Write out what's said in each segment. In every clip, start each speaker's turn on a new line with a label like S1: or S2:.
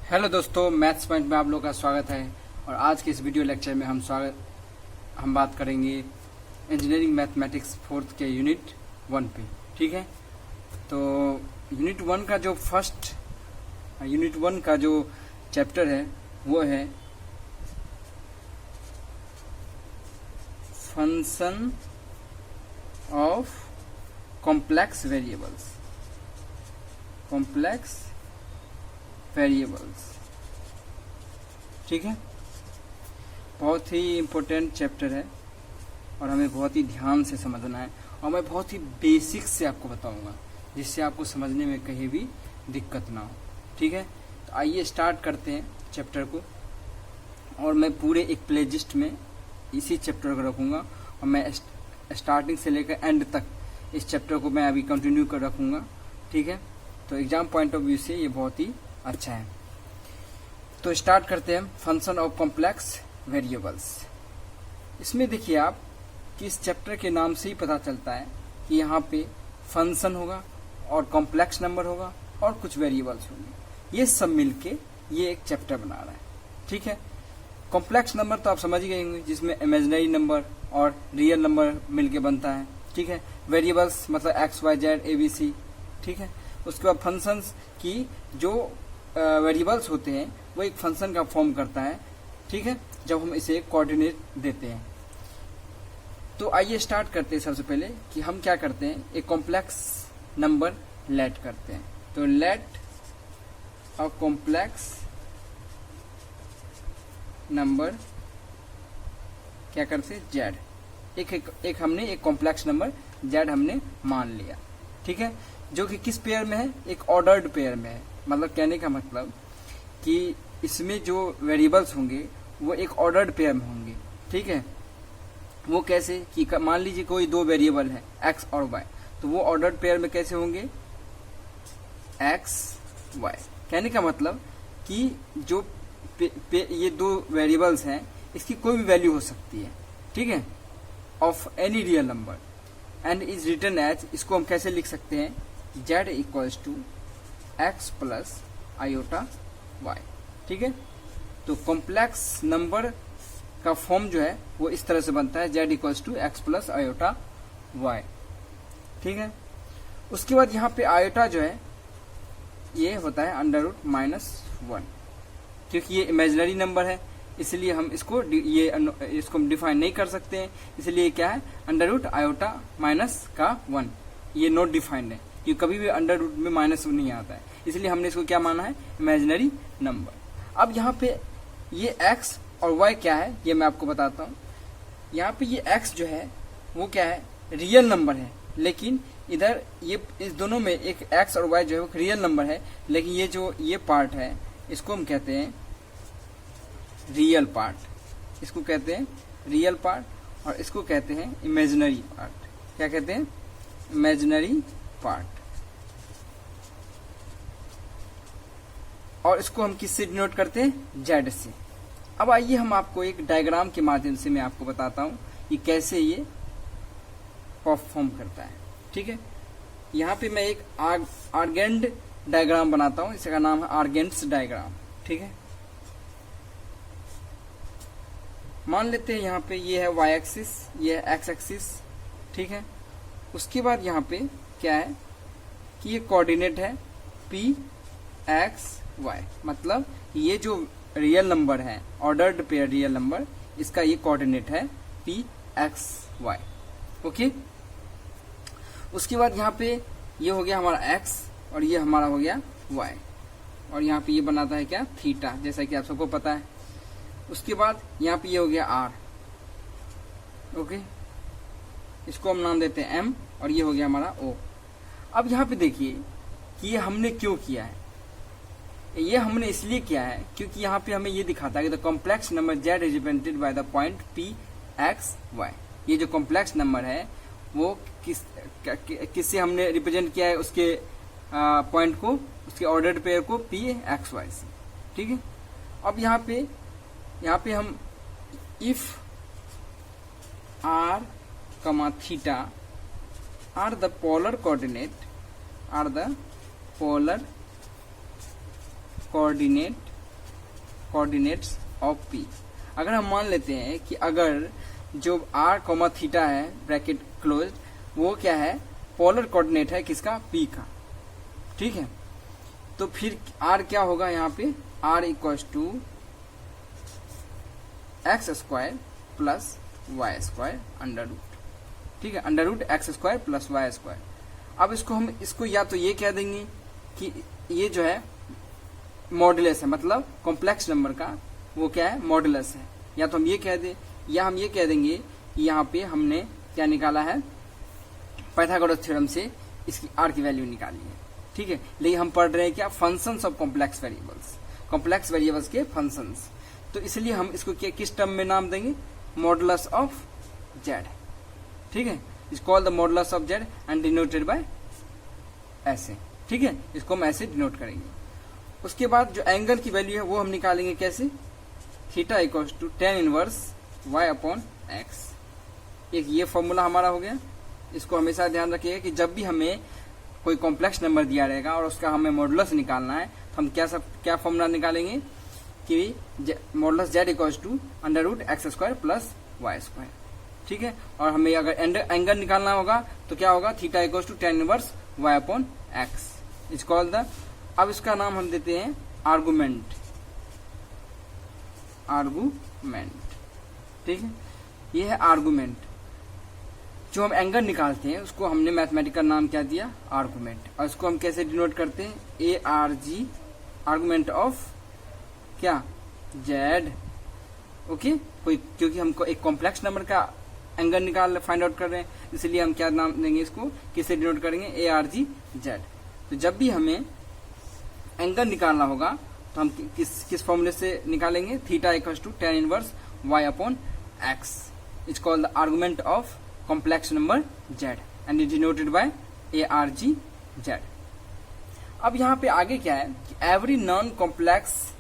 S1: Hello दोस्तों, maths point में आप लोग का स्वागत है। और आज के इस वीडियो लेक्चर में हम बात करेंगे इंजीनियरिंग मैथमेटिक्स फोर्थ के यूनिट 1 पे। ठीक है, तो यूनिट 1 का जो चैप्टर है वो है फंक्शन ऑफ कॉम्प्लेक्स वेरिएबल्स। ठीक है, बहुत ही इम्पोर्टेंट चैप्टर है और हमें बहुत ही ध्यान से समझना है और मैं बहुत ही बेसिक से आपको बताऊंगा जिससे आपको समझने में कहीं भी दिक्कत ना हो। ठीक है, तो आइए स्टार्ट करते हैं चैप्टर को। और मैं पूरे एक प्लेलिस्ट में इसी चैप्टर को रखूँगा और मैं स्टार्टिंग से लेकर एंड तक इस चैप्टर को मैं अभी कंटिन्यू कर रखूँगा। ठीक है, तो एग्जाम पॉइंट ऑफ व्यू से ये बहुत ही अच्छा है। तो स्टार्ट करते हैं फंक्शन ऑफ कॉम्प्लेक्स वेरिएबल्स। इसमें देखिए आप कि इस चैप्टर के नाम से ही पता चलता है कि यहाँ पे फंक्शन होगा और कॉम्प्लेक्स नंबर होगा और कुछ वेरिएबल्स होंगे। ये सब मिलके ये एक चैप्टर बना रहा है। ठीक है, कॉम्प्लेक्स नंबर तो आप समझ गए होंगे, जिसमें इमेजिनरी नंबर और रियल नंबर मिलके बनता है। ठीक है, वेरिएबल्स मतलब x y z a b c. ठीक है, उसके बाद फंक्शंस की जो वेरिएबल्स होते हैं वो एक फंक्शन का फॉर्म करता है। ठीक है, जब हम इसे कोऑर्डिनेट देते हैं। तो आइए स्टार्ट करते हैं। सबसे पहले कि हम क्या करते हैं, एक कॉम्प्लेक्स नंबर लेट करते हैं। तो लेट अ कॉम्प्लेक्स नंबर क्या करते हैं, जेड। एक हमने एक कॉम्प्लेक्स नंबर जेड हमने मान लिया। ठीक है, जो कि किस पेयर में है, एक ऑर्डर्ड पेयर में है। मतलब कहने का मतलब कि इसमें जो वेरिएबल्स होंगे वो एक ऑर्डर्ड पेयर में होंगे। ठीक है, वो कैसे कि मान लीजिए कोई दो वेरिएबल है एक्स और वाई, तो वो ऑर्डर्ड पेयर में कैसे होंगे, एक्स वाई। कहने का मतलब कि जो ये दो वेरिएबल्स हैं इसकी कोई भी वैल्यू हो सकती है। ठीक है, of any real number and is written as, इसको हम कैसे लिख सकते हैं, z equals to x plus iota y. ठीक है, तो कॉम्प्लेक्स नंबर का फॉर्म जो है वो इस तरह से बनता है, z equals to x plus iota y. ठीक है, उसके बाद यहाँ पे आयोटा जो है ये होता है अंडर रूट -1, क्योंकि ये इमेजिनरी नंबर है इसलिए हम इसको डिफाइन नहीं कर सकते हैं। इसलिए क्या है, अंडर रूट आयोटा माइनस का 1, ये नॉट डिफाइंड है क्योंकि कभी भी अंडर रूट में -1 नहीं आता है, इसलिए हमने इसको क्या माना है, इमेजिनरी नंबर। अब यहाँ पे ये x और y क्या है ये मैं आपको बताता हूँ। यहाँ पे ये x जो है वो क्या है, रियल नंबर है, लेकिन इधर ये इस दोनों में एक x और y जो है वो रियल नंबर है, लेकिन ये जो ये पार्ट है इसको हम कहते हैं रियल पार्ट। इसको कहते हैं रियल पार्ट और इसको कहते हैं इमेजिनरी पार्ट। क्या कहते हैं, इमेजिनरी पार्ट। और इसको हम किससे डिनोट करते हैं, जेड से। अब आइए हम आपको एक डायग्राम के माध्यम से मैं आपको बताता हूं कि कैसे ये परफॉर्म करता है। ठीक है, यहाँ पे मैं एक आर्गेंड डायग्राम बनाता हूं, इसका नाम है आर्गेंट्स डायग्राम। ठीक है, मान लेते हैं यहाँ पे ये है y एक्सिस, ये है x एक्सिस। ठीक है, उसके बाद यहाँ पे क्या है कि ये कोऑर्डिनेट है p x y, मतलब ये जो रियल नंबर है ऑर्डर्ड पेयर रियल नंबर, इसका ये कोऑर्डिनेट है p x y। ओके, उसके बाद यहाँ पे ये हो गया हमारा x और ये हमारा हो गया y, और यहाँ पे ये बनाता है क्या, थीटा, जैसा कि आप सबको पता है। उसके बाद यहाँ पे ये हो गया r। ओके, इसको हम नाम देते हैं m और ये हो गया हमारा o। अब यहाँ पे देखिए कि ये हमने क्यों किया है, ये हमने इसलिए किया है क्योंकि यहाँ पे हमें ये दिखाता है कि the complex number z is represented by the point p x y। ये जो कॉम्प्लेक्स नंबर है वो किससे हमने रिप्रेजेंट किया है, उसके पॉइंट को, उसके ऑर्डर्ड पेयर को p x y से। ठीक है, अब यहाँ पे हम if r, theta are the polar coordinate coordinates of P. अगर हम मान लेते हैं कि अगर जो r कॉमा थीटा है ब्रैकेट क्लोज, वो क्या है, पोलर कोऑर्डिनेट है किसका, पी का, ठीक है। तो फिर r क्या होगा यहाँ पे, r equals to x square plus y square under root, ठीक है, under root x square plus y square. अब इसको हम इसको या तो ये कह देंगे कि ये जो है मॉडुलस है, मतलब कॉम्प्लेक्स नंबर का वो क्या है, मॉडुलस है, या तो हम ये कह दें, या हम ये कह देंगे कि यहाँ पे हमने क्या निकाला है, पाइथागोरस थ्योरम से इसकी r की वैल्यू निकाली है, ठीक है। लेकिन हम पढ़ रहे हैं क्या, functions of complex variables, complex variables के फंक्शंस। तो इसलिए हम इसको क्या किस टर्म में नाम देंगे, मॉडुलस ऑफ जेड, ठीक है। Is called the modulus of Z and denoted by ऐसे, ठीक है, इसको हम ऐसे डिनोट करेंगे। उसके बाद जो एंगल की वैल्यू है वो हम निकालेंगे कैसे, theta equals to tan inverse y upon x. एक ये फॉर्मूला हमारा हो गया। इसको हमेशा ध्यान रखिएगा कि जब भी हमें कोई कॉम्प्लेक्स नंबर दिया रहेगा और उसका हमें मॉडुलस निकालना है तो हम क्या फॉर्मूला निकालेंगे कि modulus z equals to under root x square plus y square, ठीक है। और हमें अगर एंगल निकालना होगा तो क्या होगा, theta equals to tan inverse y upon x is called the. अब इसका नाम हम देते हैं आर्गुमेंट, ठीक है, ये है आर्गुमेंट। जो हम एंगल निकालते हैं उसको हमने मैथमेटिकल नाम क्या दिया, आर्गुमेंट। और इसको हम कैसे डिनोट करते हैं, ARG, आर्गुमेंट ऑफ क्या, जेड, ओके। क्योंकि हमको एक कॉम्प्लेक्स नंबर का एंगल फाइंड आउट कर रहे हैं, इसलिए हम क्या नाम देंगे इसको, किससे डिनोट करेंगे, ARG जेड। तो जब भी हमें एंगल निकालना होगा तो हम किस फॉर्मूले से निकालेंगे, theta equals to tan inverse y upon x is called the argument of complex number z and is denoted by ARG z। अब यहाँ पे आगे क्या है कि every non complex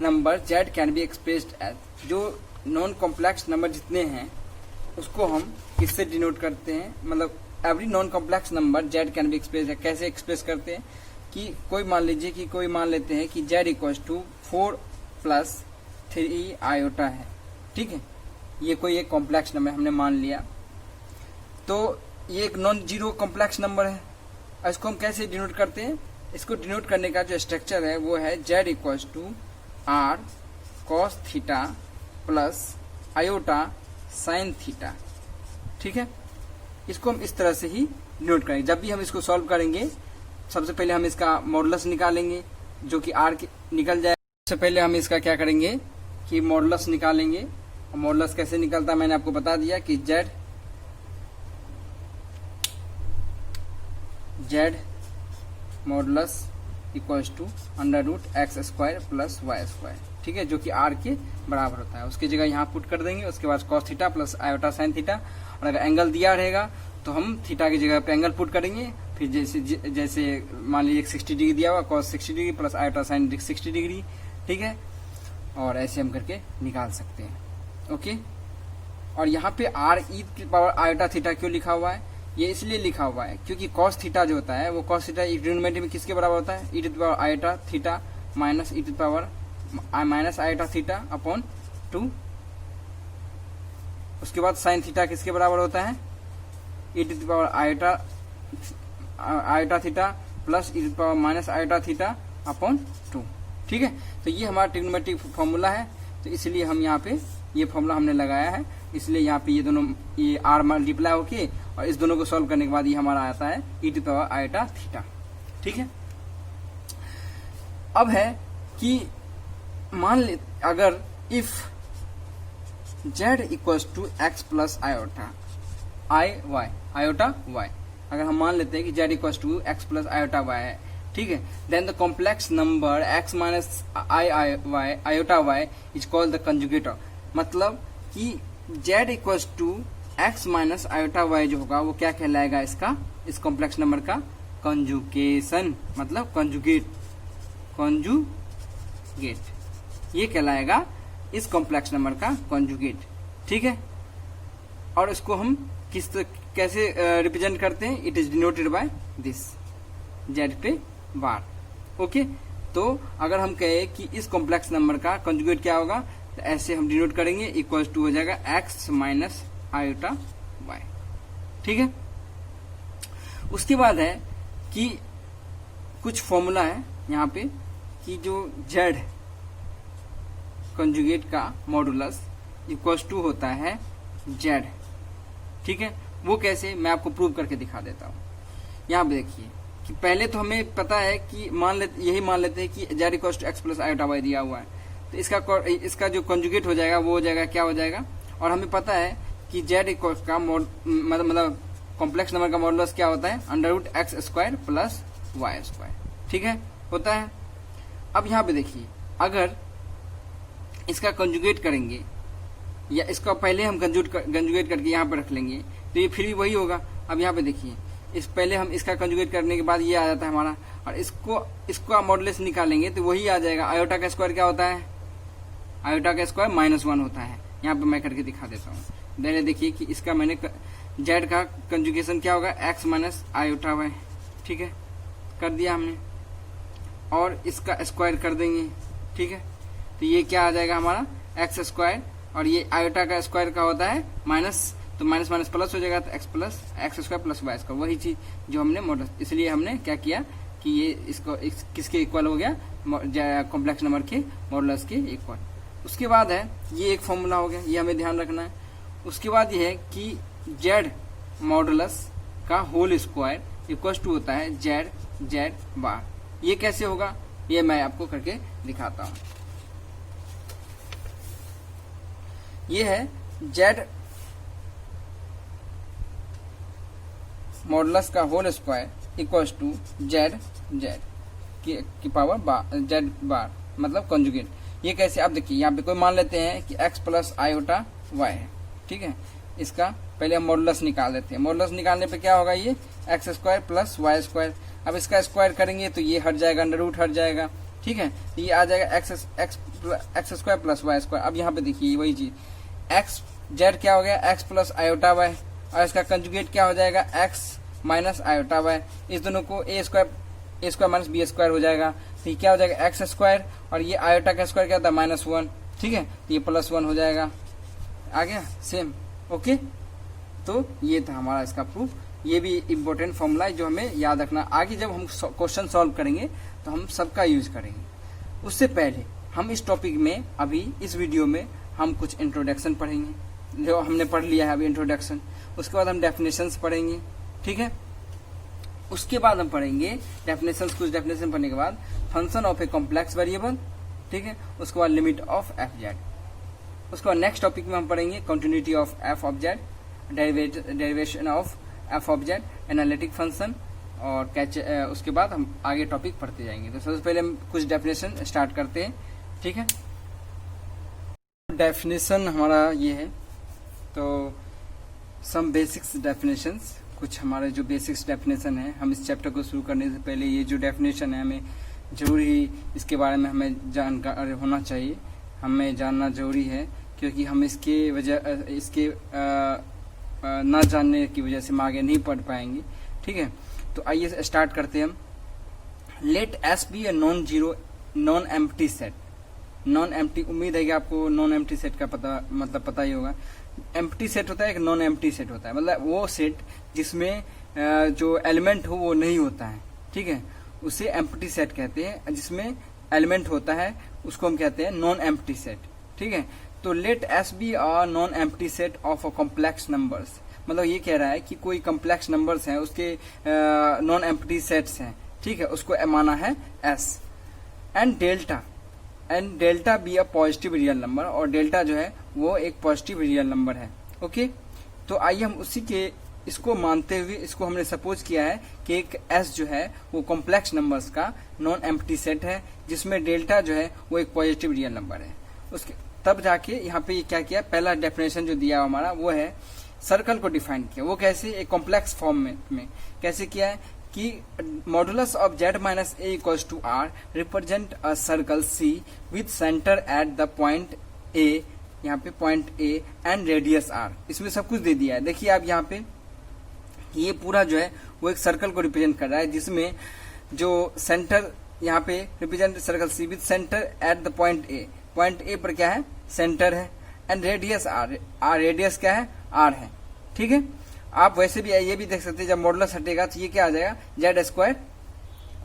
S1: number z can be expressed as, जो non complex number जितने हैं उसको हम किससे डिनोट करते हैं, मतलब every non complex number z can be expressed है। कैसे एक्सप्रेस करते हैं कि कोई मान लीजिए कि कोई मान लेते हैं कि z equals to 4 plus 3 iota है, ठीक है। ये कोई एक कॉम्प्लेक्स नंबर हमने मान लिया, तो ये एक नॉन जीरो कॉम्प्लेक्स नंबर है। इसको हम कैसे डिनोट करते हैं, इसको डिनोट करने का जो स्ट्रक्चर है वो है z equals to r cos theta plus iota sine theta, ठीक है। इसको हम इस तरह से ही डिनोट करेंगे। जब भी हम इसको सॉल्व करेंगे सबसे पहले हम इसका मॉडुलस निकालेंगे, जो कि r निकल जाए। सबसे पहले हम इसका क्या करेंगे कि मॉडुलस निकालेंगे। और मॉडुलस कैसे निकलता है मैंने आपको बता दिया कि z modulus equals to under root x square plus y square, ठीक है, जो कि r के बराबर होता है। उसकी जगह यहाँ पुट कर देंगे। उसके बाद cos theta plus iota sine theta, और अगर एंगल दिया रहेगा तो हम थीटा की जगह पे एंगल पुट करेंगे। फिर जैसे मान लीजिए 60 डिग्री दिया हुआ, cos 60 degree plus iota sign 60 degree, ठीक है। और ऐसे हम करके निकाल सकते हैं, ओके। और यहाँ पे r e की पावर आयोटा थीटा क्यों लिखा हुआ है, ये इसलिए लिखा हुआ है क्योंकि cos थीटा जो होता है वो cos थीटा डिनोमिनेटर में किसके बराबर होता है, e to the power iota theta minus e to the power minus iota theta upon 2। उसके बाद साइन थीटा किसके बराबर होता है, e to the power iota theta plus e to the power minus iota theta upon 2, ठीक है। तो ये हमारा ट्रिग्नोमेट्रिक फॉर्मूला है। तो इसलिए हम यहाँ पे ये फॉर्मूला हमने लगाया है। इसलिए यहाँ पे ये दोनों ये r मल्टीप्लाई होके और इस दोनों को सॉल्व करने के बाद ये हमारा आता है e to the power iota theta, ठीक है। अब है कि मान ले अगर if z equals to x plus iota iota y, अगर हम मान लेते हैं कि z equals to x plus iota y है, ठीक है, then the complex number x minus iota y is called the conjugator. मतलब कि z equals to x minus iota y जो होगा वो क्या कहलाएगा, इसका इस कॉम्प्लेक्स नंबर का कंजुगेशन, मतलब कंजुगेट ये कहलाएगा इस कॉम्प्लेक्स नंबर का कंजुगेट, ठीक है। और इसको हम कैसे रिप्रेजेंट करते हैं, it is denoted by this z पे बार, ओके। तो अगर हम कहें कि इस कॉम्प्लेक्स नंबर का कंजुगेट क्या होगा, तो ऐसे हम डिनोट करेंगे, इक्वल टू हो जाएगा x माइनस आयोटा y। ठीक है, उसके बाद है कि कुछ फॉर्मूला है यहाँ पे कि जो z कंजुगेट का मॉडुलस इक्वल टू होता है z। ठीक है, वो कैसे, मैं आपको प्रूव करके दिखा देता हूँ। यहाँ पे देखिए कि पहले तो हमें पता है कि यही मान लेते हैं कि z equal to x plus iota y दिया हुआ है, तो इसका जो कंजुगेट हो जाएगा वो हो जाएगा, क्या हो जाएगा, और हमें पता है कि z इक्वल का मतलब कॉम्प्लेक्स नंबर का मॉडुलस क्या होता है, under root x square plus y square. ठीक है, होता है। अब यहाँ पे देखिए, अगर इसका कंजुगेट करेंगे या इसका पहले हम कंजुगेट करके यहाँ पे रख लेंगे तो ये फिर भी वही होगा। अब यहाँ पे देखिए, इस पहले हम इसका कंजुगेट करने के बाद ये आ जाता है हमारा, और इसको मॉडुलस निकालेंगे तो वही आ जाएगा। आयोटा का स्क्वायर क्या होता है, आयोटा का स्क्वायर -1 होता है। यहाँ पे मैं करके दिखा देता हूँ। पहले देखिए कि इसका मैंने z का कंजुगेशन क्या होगा, x माइनस आयोटा वाई। ठीक है, कर दिया हमने, और इसका स्क्वायर कर देंगे। ठीक है, तो ये क्या आ जाएगा हमारा एक्स स्क्वायर, और ये आयोटा का स्क्वायर का होता है माइनस, तो माइनस माइनस प्लस हो जाएगा, तो x square plus y square, वही चीज जो हमने मॉडल, इसलिए हमने क्या किया कि ये इसको किसके इक्वल हो गया, कॉम्प्लेक्स नंबर के मॉडुलस के इक्वल। उसके बाद है ये एक फॉर्मूला हो गया, ये हमें ध्यान रखना है। उसके बाद ये है कि z मॉडुलस का होल स्क्वायर इक्वल टू होता है z बार। ये कैसे होगा, ये मैं आपको करके दिखाता हूँ। ये है z मॉडुलस का whole square equal to z की पावर z बार, मतलब कंजुगेट। ये कैसे, आप देखिए यहाँ पे कोई मान लेते हैं कि x प्लस आयोटा y है। ठीक है, इसका पहले हम मॉडुलस निकाल देते हैं। मॉडुलस निकालने पे क्या होगा, ये x square plus y square. अब इसका स्क्वायर करेंगे तो ये हट जाएगा, अंडर रूट हट जाएगा। ठीक है, तो ये आ जाएगा x square plus y square. अब यहाँ पे देखिए वही चीज, एक्स जेड क्या हो गया, एक्स प्लस आयोटा वाई, और इसका कंजुगेट क्या हो जाएगा, एक्स माइनस आयोटा वाई। इस दोनों को ए स्क्वायर माइनस बी स्क्वायर हो जाएगा, तो ये क्या हो जाएगा एक्स स्क्वायर, और ये आयोटा का स्क्वायर क्या होता है -1। ठीक है, तो ये +1 हो जाएगा। आ गया सेम, ओके। तो ये था हमारा इसका प्रूफ। ये भी इम्पोर्टेंट फॉर्मूला है जो हमें याद रखना। आगे जब हम क्वेश्चन सॉल्व करेंगे तो हम सबका यूज करेंगे। उससे पहले हम इस टॉपिक में, अभी इस वीडियो में हम कुछ इंट्रोडक्शन पढ़ेंगे, जो हमने पढ़ लिया है अभी इंट्रोडक्शन। उसके बाद हम डेफिनेशंस पढ़ेंगे। ठीक है, उसके बाद हम पढ़ेंगे डेफिनेशंस। कुछ डेफिनेशन पढ़ने के बाद function of a complex variable. ठीक है, उसके बाद लिमिट ऑफ एफ जेड। उसके बाद नेक्स्ट टॉपिक में हम पढ़ेंगे continuity of F of Z, derivation of F of Z, analytic function, और कैच। उसके बाद हम आगे टॉपिक पढ़ते जाएंगे। तो सबसे पहले हम कुछ डेफिनेशन स्टार्ट करते हैं। ठीक है, डेफिनेशन हमारा ये है, तो सम बेसिक्स डेफिनेशंस, कुछ हमारे जो बेसिक्स डेफिनेशन है। हम इस चैप्टर को शुरू करने से पहले ये जो डेफिनेशन है, हमें जरूरी इसके बारे में हमें जानकारी होना चाहिए, हमें जानना जरूरी है, क्योंकि हम इसके ना जानने की वजह से हम आगे नहीं पढ़ पाएंगे। ठीक है, तो आइए स्टार्ट करते हैं हम। Let S be a non empty set. Non empty, उम्मीद है कि आपको नॉन एम्प्टी सेट का पता ही होगा। एम्प्टी सेट होता है, एक नॉन एम्प्टी सेट होता है, मतलब वो सेट जिसमें जो एलिमेंट हो वो नहीं होता है। ठीक है, उसे एम्प्टी सेट कहते हैं। जिसमें एलिमेंट होता है उसको हम कहते हैं नॉन एम्प्टी सेट। ठीक है, तो let S be a non empty set of a complex numbers, मतलब ये कह रहा है कि कोई कॉम्प्लेक्स नंबर्स हैं, उसके नॉन एम्प्टी सेट्स हैं। ठीक है, उसको माना है S. And delta be a positive real number, और डेल्टा जो है वो एक पॉजिटिव रियल नंबर है। ओके, तो आइए हम उसी के इसको मानते हुए, इसको हमने सपोज किया है कि एक एस जो है वो कॉम्प्लेक्स नंबर्स का नॉन एम्प्टी सेट है, जिसमें डेल्टा जो है वो एक पॉजिटिव रियल नंबर है। उसके तब जाके यहाँ पे क्या किया, पहला डेफिनेशन जो दिया हमारा वो है सर्कल को डिफाइन किया। वो कैसे, एक कॉम्प्लेक्स फॉर्म में कैसे किया है कि modulus of z minus a equals to r represent a circle C with centre at the point a, यहाँ पे point a, and radius r. इसमें सब कुछ दे दिया है। देखिए आप यहाँ पे ये पूरा जो है वो एक सर्कल को रिप्रेजेंट कर रहा है, जिसमें जो सेंटर यहाँ पे represent circle C with centre at the point a, point a पर क्या है, सेंटर है, एंड रेडियस आर, रेडियस क्या है, आर है। ठीक है, आप वैसे भी ये भी देख सकते हैं, जब मॉडुलस हटेगा तो ये क्या आ जाएगा, जेड स्क्वायर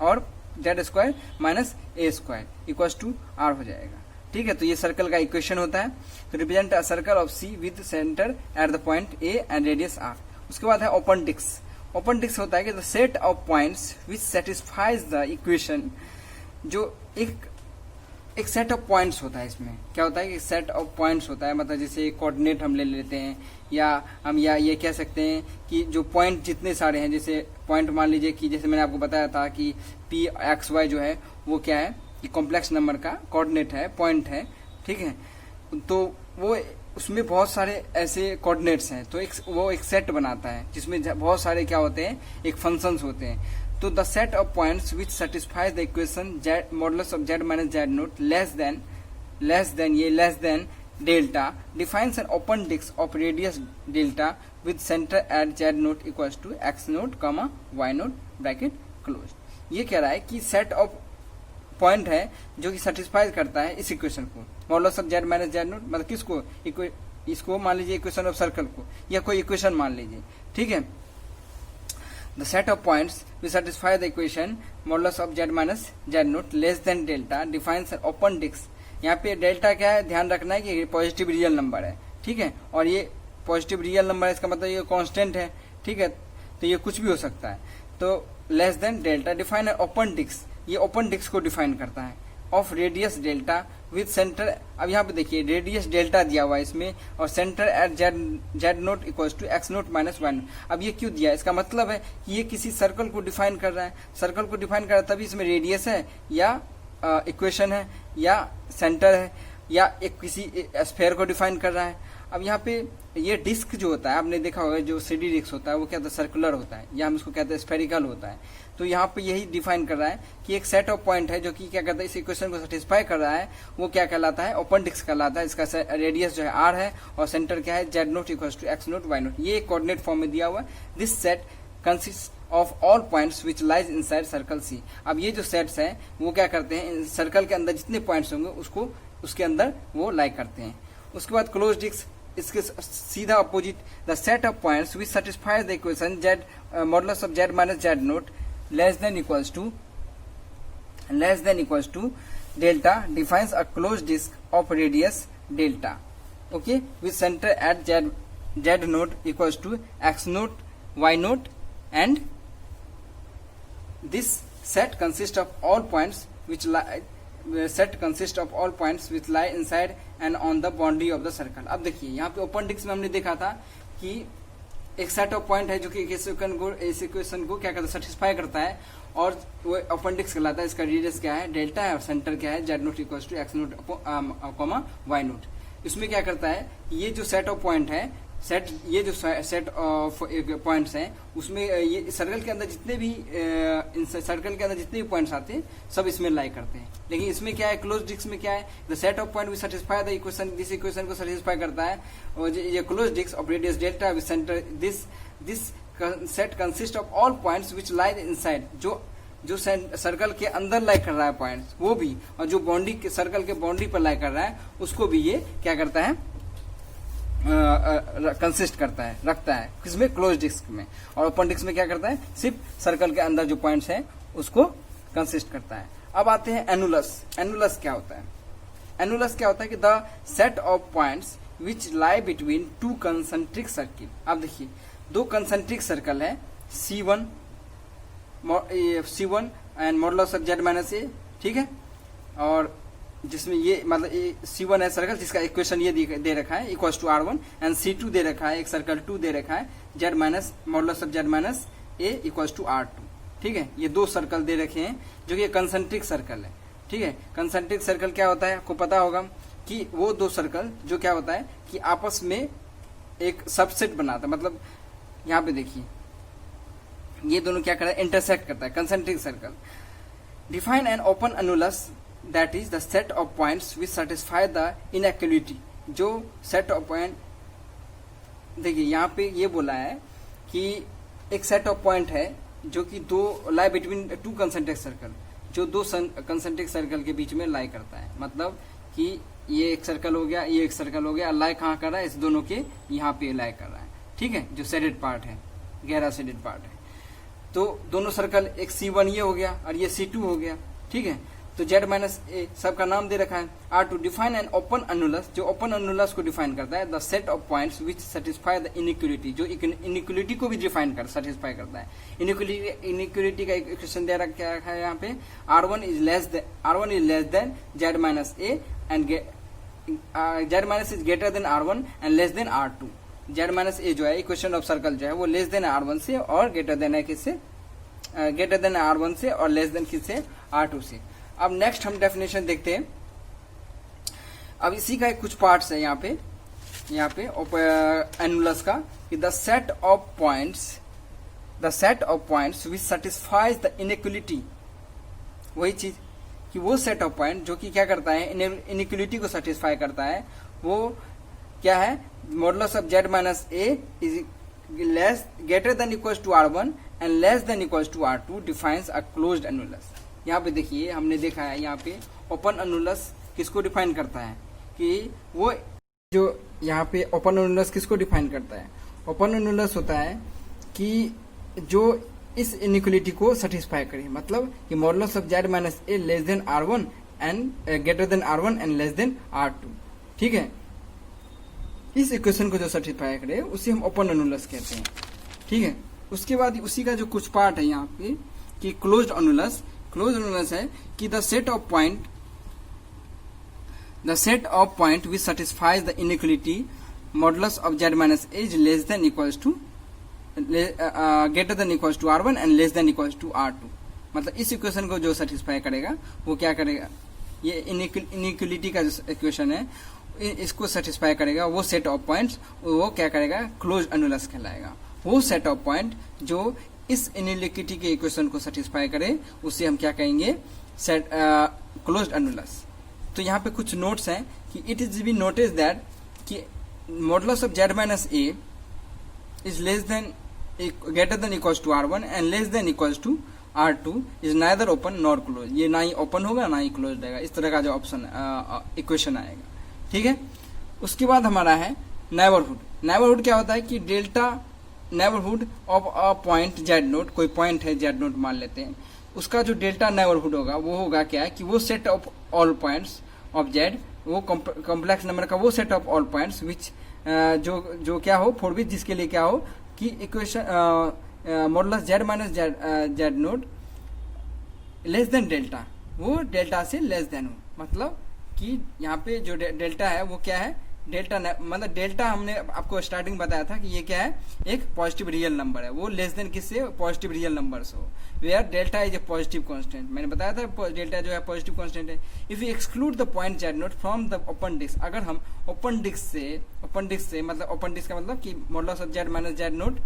S1: और z square minus a square equal to r हो जाएगा। ठीक है, तो ये सर्कल का इक्वेशन होता है। तो represent a circle of C with centre at the point a and radius r. उसके बाद है ओपन डिस्क। ओपन डिस्क होता है कि the set of points which satisfies the equation, जो एक सेट ऑफ पॉइंट्स होता है। इसमें क्या होता है कि सेट ऑफ पॉइंट्स होता है, मतलब जैसे कोऑर्डिनेट हम ले लेते हैं, या हम या ये कह सकते हैं कि जो पॉइंट जितने सारे हैं, जैसे पॉइंट मान लीजिए कि जैसे मैंने आपको बताया था कि पी एक्स वाई जो है वो क्या है, ये कॉम्प्लेक्स नंबर का कोऑर्डिनेट है, पॉइंट है। ठीक है, तो वो उसमें बहुत सारे ऐसे कोऑर्डिनेट्स हैं, तो वो एक सेट बनाता है जिसमें बहुत सारे क्या होते हैं, एक फंक्शंस होते हैं। तो the set of points which satisfies the equation z modulus of z minus z naught less than delta defines an open disc of radius delta with centre at z naught equals to x naught comma y naught bracket close. ये कह रहा है कि set of point है जो कि satisfy करता है इस इक्वेशन को, modulus of z minus z note, मतलब किसको, इसको मान लीजिए इक्वेशन ऑफ सर्कल को, या कोई इक्वेशन मान लीजिए। ठीक है, the set of points which satisfy the equation modulus of z minus z naught less than delta defines an open disk। यहाँ पे डेल्टा क्या है, ध्यान रखना है कि पॉजिटिव रियल नंबर है। ठीक है, और ये पॉजिटिव रियल नंबर है, इसका मतलब ये कांस्टेंट है। ठीक है, तो ये कुछ भी हो सकता है। तो less than delta define an open disc, ये ओपन डिस्क को डिफाइन करता है, of radius delta with centre. अब यहाँ पे देखिए रेडियस डेल्टा दिया हुआ है इसमें, और centre at z naught equals to x naught minus y naught. अब ये क्यों दिया है, इसका मतलब है कि ये किसी सर्कल को डिफाइन कर रहा है, सर्कल को डिफाइन कर रहा है, तभी इसमें रेडियस है, या इक्वेशन है, या सेंटर है, या एक किसी स्फेयर को डिफाइन कर रहा है। अब यहाँ पे ये डिस्क जो होता है, आपने देखा होगा जो सीडी डिस्क होता है वो क्या होता है, सर्कुलर होता है, या हम इसको कहते हैं स्फेरिकल होता है। तो यहाँ पे यही डिफाइन कर रहा है कि एक सेट ऑफ पॉइंट है जो कि क्या करता है, इस इक्वेशन को सेटिस्फाई कर रहा है, वो क्या कहलाता है, ओपन डिस्क कहलाता है। इसका रेडियस जो है आर है, और सेंटर क्या है, z naught equal to x naught y naught. ये कोऑर्डिनेट फॉर्म में दिया हुआ है। This set consist of all points which lies inside circle C. अब ये जो सेट्स हैं वो क्या करते हैं, सर्कल के अंदर जितने पॉइंट्स होंगे उसको उसके अंदर वो लाई करते हैं। उसके बाद क्लोज डिस्क, इसके सीधा opposite, the set of points which satisfies the equation z modulus of z minus z note less than equals to delta defines a closed disk of radius delta, okay, with center at z node equals to x node y node, and this set consists of all points which lie inside and on the boundary of the circle। अब देखिए यहाँ पे open disc में हमने देखा था कि एक सेट ऑफ पॉइंट है जो कि इस इक्वेशन को क्या करता है, सेटिस्फाई करता है, और वो ओपन डिस्क कहलाता है। इसका रेडियस क्या है, डेल्टा है, और सेंटर क्या है, z naught equal to x naught comma y naught. इसमें क्या करता है, ये जो सेट ऑफ पॉइंट है, ये जो सेट ऑफ पॉइंट्स हैं, उसमें ये सर्कल के अंदर जितने भी पॉइंट्स आते हैं सब इसमें लाई करते हैं। लेकिन इसमें क्या है, क्लोज डिस्क में क्या है, the set of point which satisfy the equation, this equation को सेटिस्फाई करता है। और ये close disc of radius delta with centre, this set consist of all points which lie inside, जो सर्कल के अंदर लाई कर रहा है पॉइंट्स वो भी, और जो सर्कल के बाउंड्री पर लाई कर रहा है उसको भी ये क्या करता है, कंसिस्ट करता है, रखता है, किसमें, क्लोज डिस्क में। और ओपन डिस्क में क्या करता है, सिर्फ सर्कल के अंदर जो पॉइंट्स हैं उसको कंसिस्ट करता है। अब आते हैं एनुलस। एनुलस क्या होता है, एनुलस क्या होता है कि the set of points which lie between two concentric circle. अब देखिए दो कंसेंट्रिक सर्कल है, C1 and modulus of z minus a. ठीक है, और जिसमें ये मतलब C1 है सर्कल जिसका इक्वेशन ये दे रखा है equal to R1, and C2 दे रखा है, एक सर्कल 2 दे रखा है, z minus modulus of z minus a equal to R2। ठीक है, ये दो सर्कल दे रखे हैं जो कि कंसेंट्रिक सर्कल है। ठीक है, कंसेंट्रिक सर्कल क्या होता है, आपको पता होगा कि वो दो सर्कल जो क्या होता है कि आपस में एक सबसेट बनाता है। मतलब यहाँ पे देखिए ये दोनों क्या कर रहा है, इंटरसेक्ट करता है, concentric circle. Define an open annulus that is the set of points which satisfy the inequality. जो सेट ऑफ पॉइंट, देखिए यहाँ पे ये बोला है कि एक सेट ऑफ पॉइंट है जो कि दो लाई बिटवीन टू कंसेंट्रिक सर्कल। जो दो कंसेंट्रिक सर्कल के बीच में लाई करता है। मतलब कि ये एक सर्कल हो गया, ये एक सर्कल हो गया, लाई कहाँ कर रहा है, इस दोनों के यहाँ पे लाई कर रहा है। ठीक है, जो शेडेड पार्ट है, गहरा शेडेड पार्ट है। तो दोनों सर्कल, एक C1 ये हो गया और ये C2 हो गया। ठीक है, तो Z माइनस ए सबका नाम दे रखा है। R two define an open annulus, जो ओपन अनुलस को डिफाइन करता है। The set of points which satisfy the inequality, जो इनइक्वलिटी को भी डिफाइन कर सेटिस्फाई करता है। इनइक्वलिटी का इक्वेशन दे रखा है यहाँ पे, R1 is less than Z minus a and Z minus is greater than R1 and less than R2। Z minus a जो है इक्वेशन ऑफ सर्कल जो है वो लेस देन R1 से और ग्रेटर देन है किससे, ग्रेटर देन R1 से और लेस देन किससे, R2 से। अब नेक्स्ट हम डेफिनेशन देखते हैं। अब इसी का कुछ पार्ट्स है यहाँ पे एनुलस का, कि the set of points which satisfies the inequality, वही चीज कि वो सेट ऑफ पॉइंट जो कि क्या करता है, इनइक्वलिटी को सेटिस्फाई करता है। वो क्या है, modulus of Z minus a is less greater than equals to R1 and less than equals to R2 defines a closed annulus. यहाँ पे देखिए, हमने देखा है यहाँ पे ओपन अनुलस किसको डिफाइन करता है, कि वो जो यहाँ पे ओपन अनुलस किसको डिफाइन करता है। ओपन अनुलस होता है कि जो इस इनइक्वलिटी को सेटिस्फाई करे। मतलब कि modulus of Z minus A less than R1 and greater than R1 and less than R2। ठीक है, इस इक्वेशन को जो सेटिस्फाई करे उसे हम ओपन अनुलस कहते हैं। ठीक है, उसके बाद उसी का जो कुछ पार्ट है यहाँ पे कि क्लोज्ड अनुलस है कि the set of point which satisfies the inequality modulus of Z minus a is less than equals to greater than equals to R1 and less than equals to R2। मतलब इस equation को जो satisfy करेगा वो क्या करेगा, ये inequality का जो इक्वेशन है इसको सेटिस्फाई करेगा, वो सेट ऑफ पॉइंट्स वो क्या करेगा, क्लोज अनुलस कहलाएगा। वो सेट ऑफ पॉइंट जो इस इनइक्वलिटी के इक्वेशन को सेटिस्फाई करे उसे हम क्या कहेंगे, सेट क्लोज्ड अनुलस। तो यहाँ पे कुछ नोट्स हैं कि it is be notice that कि modulus of Z minus a is less than greater than equals to R1 and less than equals to R2 is neither open nor close. ये ना ही open होगा ना ही close रहेगा, इस तरह का जो ऑप्शन इक्वेशन आएगा। ठीक है, उसके बाद हमारा है नेबरहुड। नेबरहुड क्या होता है कि delta neighbourhood of a point Z note, कोई पॉइंट है Z नोट मान लेते हैं, उसका जो डेल्टा नेबरहुड होगा वो होगा क्या है कि वो set of all points of Z, वो कॉम्प्लेक्स नंबर का वो सेट ऑफ ऑल पॉइंट्स विच जो क्या हो, फॉर विच जिसके लिए क्या हो कि equation modulus Z minus Z note less than delta, वो डेल्टा से लेस देन हो। मतलब कि यहाँ पे जो डेल्टा है वो क्या है, डेल्टा मतलब डेल्टा हमने आपको स्टार्टिंग बताया था कि ये क्या है, एक पॉजिटिव रियल नंबर है। वो लेस देन किससे, पॉजिटिव रियल नंबर से हो, where delta is a positive constant. मैंने बताया था डेल्टा जो है पॉजिटिव कांस्टेंट है। If you exclude the point Z naught from the open disc, अगर हम ओपन डिस्क से मतलब ओपन डिस्क का मतलब कि modulus of Z minus Z note,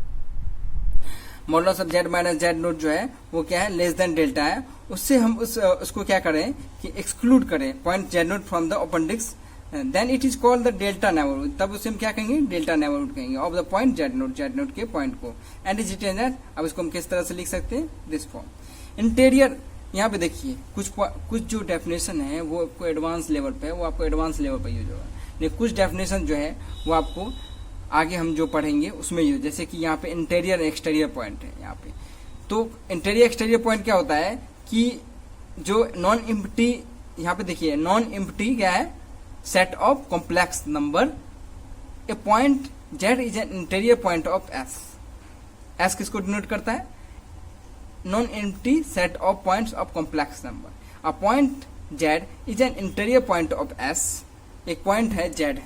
S1: modulus of Z minus Z note जो है वो क्या है, लेस देन डेल्टा है, उससे हम उसको क्या करें कि एक्सक्लूड करें point Z naught from the open disc, then it is called the delta neighbourhood. तब उसे हम क्या कहेंगे, डेल्टा नेबरहुड कहेंगे of the point Z naught के पॉइंट को। एंड इज रिटेन दैट, अब इसको हम किस तरह से लिख सकते हैं, दिस फॉर्म। इंटीरियर, यहाँ पे देखिए कुछ जो डेफिनेशन है वो आपको एडवांस लेवल पे है, वो आपको एडवांस लेवल पर यूज होगा। लेकिन कुछ डेफिनेशन जो है वो आपको आगे हम जो पढ़ेंगे उसमें यूज, जैसे कि यहाँ पे इंटीरियर एक्सटीरियर पॉइंट है यहाँ पे। तो इंटीरियर एक्सटीरियर पॉइंट क्या होता है कि जो नॉन एम्प्टी, यहाँ पे देखिए नॉन एम्प्टी क्या है, set of complex number. A point Z is an interior point of S। S किसको डिनोट करता है, non empty set of points of complex number. A point Z is an interior point of S। एक point है Z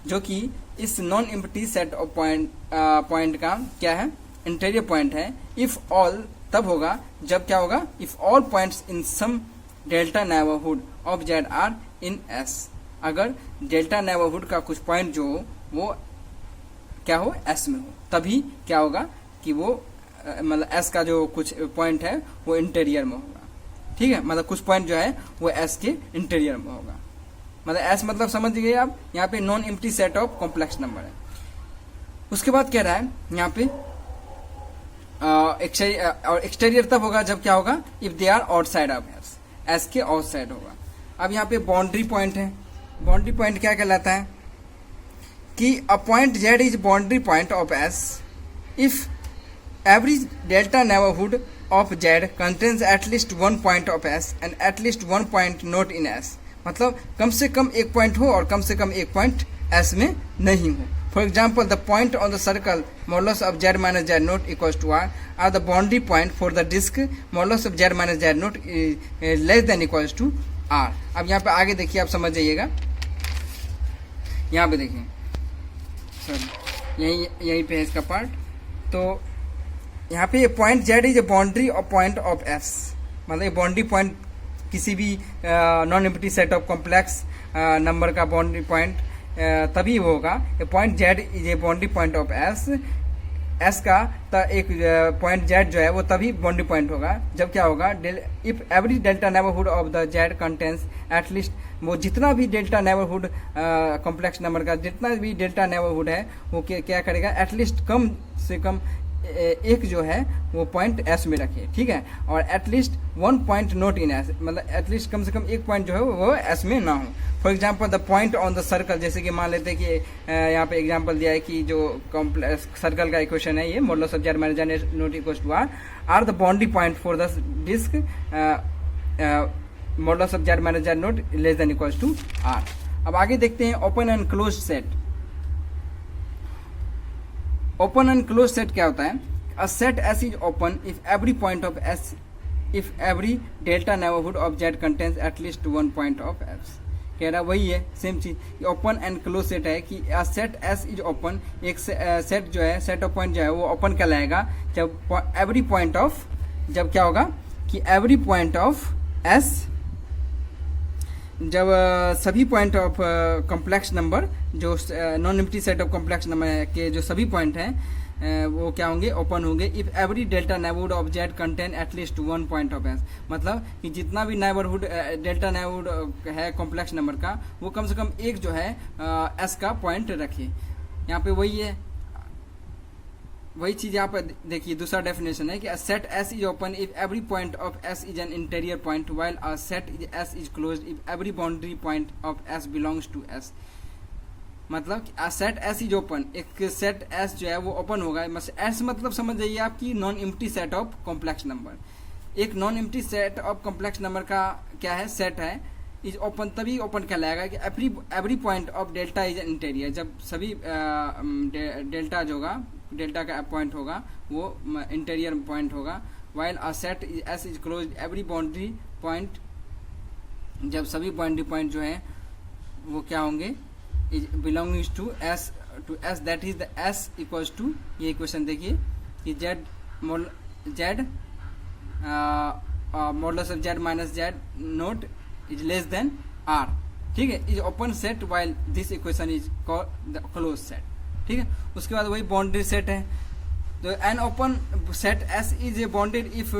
S1: जो कि इस non empty set of point का क्या है, इंटीरियर पॉइंट है। इफ ऑल, तब होगा जब क्या होगा, if all points in some delta neighbourhood of Z are in S। अगर डेल्टा नेबरहुड का कुछ पॉइंट जो हो वो क्या हो, S में हो, तभी क्या होगा कि वो मतलब S का जो कुछ पॉइंट है वो इंटीरियर में होगा। ठीक है, मतलब कुछ पॉइंट जो है वो S के इंटीरियर में होगा। मतलब S मतलब समझ गए आप, यहाँ पे non empty set of complex number है। उसके बाद कह रहा है यहाँ पे एक्सटीरियर तब होगा जब क्या होगा, if they are outside of S। S के आउटसाइड होगा। अब यहाँ पे बाउंड्री पॉइंट है, बाउंड्री पॉइंट क्या कहलाता है कि a point z is boundary point of S if every delta neighbourhood of z contains at least one point of S and at least one point not in S. मतलब कम से कम एक point हो और कम से कम एक पॉइंट एस में नहीं हो। For example the point on the circle modulus of z minus z naught equals to r the boundary point for the disc modulus of z minus z naught less than equals to r. अब यहाँ पे आगे देखिए, आप समझ जाइएगा। यहाँ पे देखिए सर, यहीं पे है इसका पार्ट। तो यहाँ पे ये point z is a boundary of point of S, मतलब ये बाउंड्री पॉइंट किसी भी non empty set of complex number का बाउंड्री पॉइंट तभी होगा। ये point z is a boundary point of S, S का एक पॉइंट जेड जो है वो तभी बाउंड्री पॉइंट होगा जब क्या होगा, if every delta neighbourhood of the Z contains at least, वो जितना भी डेल्टा नेबरहुड कॉम्प्लेक्स नंबर का जितना भी डेल्टा नेबरहुड है वो क्या करेगा, एटलीस्ट कम से कम एक जो है वो पॉइंट एस में रखे, ठीक है। और at least one point not in S, मतलब एटलीस्ट कम से कम एक पॉइंट जो है वो एस में ना हो। For example the point on the circle, जैसे कि मान लेते हैं कि यहाँ पे एग्जांपल दिया है कि जो कॉम्प्लेक्स सर्कल का इक्वेशन है ये modulus of z minus z naught equals to r the boundary point for the disc modulus of z minus z naught less than equals to r. अब आगे देखते हैं open and close set. Open and close set क्या होता है? A set S is open if every point of S, if every delta neighbourhood of z contains at least one point of S. कह रहा वही है, सेम चीज। Open and close set है कि सेट एस इज ओपन, एक set जो है, सेट ऑफ पॉइंट जो है वो ओपन कहलाएगा जब एवरी पॉइंट ऑफ, जब क्या होगा कि एवरी पॉइंट ऑफ एस, जब सभी पॉइंट ऑफ कॉम्प्लेक्स नंबर जो non empty set of complex number के जो सभी पॉइंट हैं वो क्या होंगे, ओपन होंगे if every delta neighbourhood of Z contain at least one point of S. मतलब कि जितना भी नेबरहुड डेल्टा नेबरहुड है कॉम्प्लेक्स नंबर का वो कम से कम एक जो है एस का पॉइंट रखे। यहाँ पे वही है, वही चीज यहाँ पर देखिए, दूसरा डेफिनेशन है कि a set S is open if every point of S is an interior point while a set S is closed if every boundary point of S belongs to S. मतलब a set S is open, एक set S जो है वो open होगा। S मतलब समझ जाइए आपकी non empty set of complex number. एक non empty set of complex number का क्या है, सेट है, इज ओपन तभी ओपन कहलाएगा कि every point of delta is an interior, जब सभी डेल्टा जो होगा, डेल्टा का पॉइंट होगा वो इंटीरियर पॉइंट होगा। While a set S is closed every boundary point, जब सभी बाउंड्री पॉइंट जो है वो क्या होंगे, is belonging to S that is the S equals to, ये इक्वेशन देखिए कि z modulus of z minus z naught is less than r, ठीक है, is open set while this equation is called the close set, ठीक है। उसके बाद वही बाउंड्री सेट है, तो an open set S is a bounded if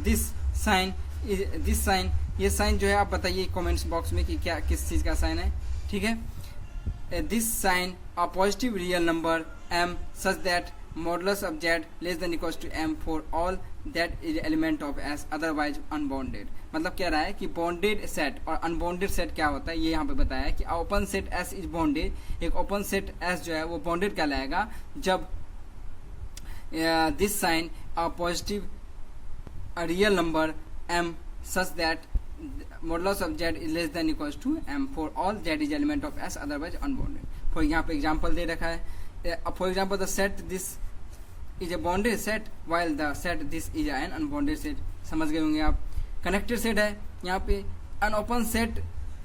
S1: this sign is this sign, ये साइन जो है आप बताइए कमेंट्स बॉक्स में कि क्या किस चीज का साइन है, ठीक है। This sign a positive real number m such that modulus of z less than equals to m for all that is element of s otherwise unbounded। मतलब क्या रहा है कि बाउंडेड सेट और अनबाउंडेड सेट क्या होता है ये यहाँ पे बताया है कि open set s is bounded. एक ओपन सेट s जो है वो बाउंडेड कहलाएगा जब this sign a positive real number m such that modulus of z is less than equals to m for all z is element of s otherwise unbounded। for यहाँ पे example दे रखा है, for example the set this is a bounded set while the set this is an unbounded set। समझ गए होंगे आप। Connected set है यहाँ पे, an open set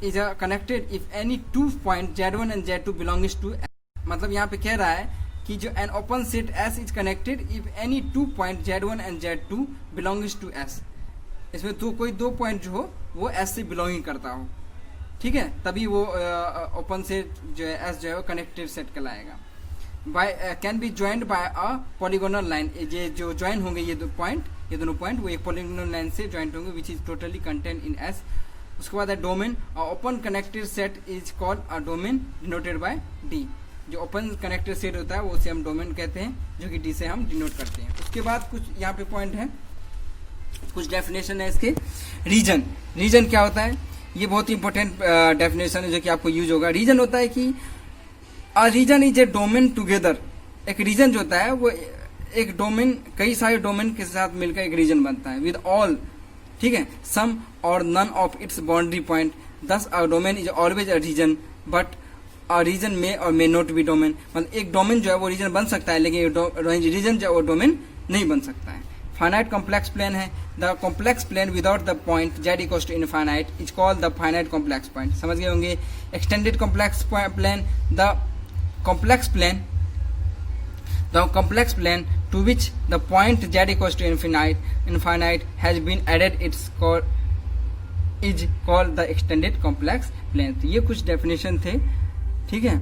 S1: is a connected if any 2 point z1 and z2 belongs to s। मतलब यहाँ पे कह रहा है कि जो an open set s is connected if any 2 point z1 and z2 belongs to s। इसमें तो कोई दो पॉइंट जो हो वो एस से बिलोंगिंग करता हो, ठीक है, तभी वो ओपन सेट जो है एस जो है वो कनेक्टेड सेट कहलाएगा। By can be joined bye a polygonal line, ये जो ज्वाइन होंगे ये दोनों पॉइंट वो एक पॉलीगोनल लाइन से ज्वाइंट होंगे which is totally content in S. उसके बाद है domain, open connected set is called a domain denoted by D. जो ओपन कनेक्टेड सेट होता है वो उसे हम डोमेन कहते हैं, जो कि डी से हम डिनोट करते हैं। उसके बाद कुछ यहाँ पे पॉइंट है कुछ डेफिनेशन है इसके। रीजन, रीजन क्या होता है, ये बहुत ही इंपॉर्टेंट डेफिनेशन है जो कि आपको यूज होगा। रीजन होता है कि a region is a domain together. एक रीजन जो होता है वो एक डोमेन, कई सारे डोमेन के साथ मिलकर एक रीजन बनता है विद ऑल, ठीक है, सम और none of its boundary point. Thus a domain is always a region but a region में और मे नॉट बी डोमेन। मतलब एक डोमेन जो है वो रीजन बन सकता है लेकिन रीजन जो है वो डोमेन नहीं बन सकता है। फाइनाइट कॉम्प्लेक्स प्लेन है, the complex plane without the point z equals to infinite is called the finite complex point. समझ गए होंगे। Extended complex plane, the complex plane to which the point z equals to infinite has been added is called the extended complex plane। तो ये कुछ definition थे, ठीक है।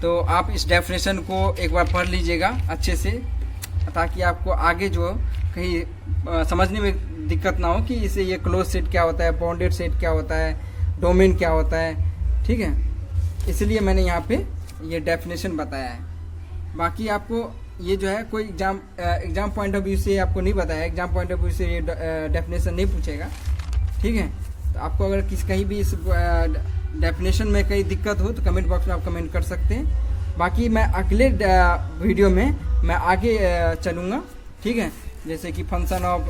S1: तो आप इस डेफिनेशन को एक बार पढ़ लीजिएगा अच्छे से ताकि आपको आगे जो कहीं समझने में दिक्कत ना हो कि इसे ये क्लोज सेट क्या होता है, बाउंडेड सेट क्या होता है, डोमेन क्या होता है, ठीक है। इसलिए मैंने यहाँ पे ये डेफिनेशन बताया है। बाकी आपको ये जो है कोई एग्जाम पॉइंट ऑफ व्यू से आपको नहीं बताया, एग्जाम पॉइंट ऑफ व्यू से ये डेफिनेशन नहीं पूछेगा, ठीक है। तो आपको अगर कहीं भी इस डेफिनेशन में कहीं दिक्कत हो तो कमेंट बॉक्स में आप कमेंट कर सकते हैं। बाकी मैं अगले वीडियो में मैं आगे चलूँगा, ठीक है। जैसे कि function of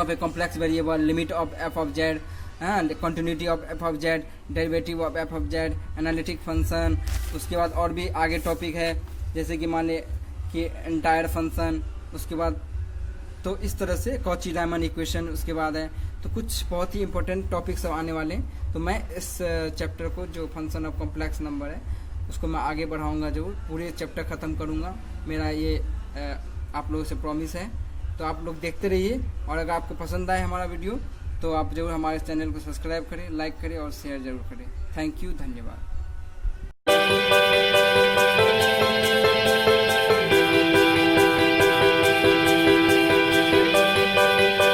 S1: a complex variable, limit of F of Z, continuity of F of Z, derivative of F of Z, analytic function. उसके बाद और भी आगे टॉपिक है जैसे कि मान ले कि एंटायर फंक्शन, उसके बाद तो इस तरह से कॉची रायमन इक्वेशन उसके बाद है। तो कुछ बहुत ही इंपॉर्टेंट टॉपिक्स आने वाले हैं। तो मैं इस चैप्टर को जो फंक्शन ऑफ कॉम्प्लेक्स नंबर है उसको मैं आगे बढ़ाऊंगा, जरूर पूरे चैप्टर ख़त्म करूंगा, मेरा ये आप लोगों से प्रॉमिस है। तो आप लोग देखते रहिए और अगर आपको पसंद आए हमारा वीडियो तो आप जरूर हमारे चैनल को सब्सक्राइब करें, लाइक करें और शेयर जरूर करें। थैंक यू, धन्यवाद।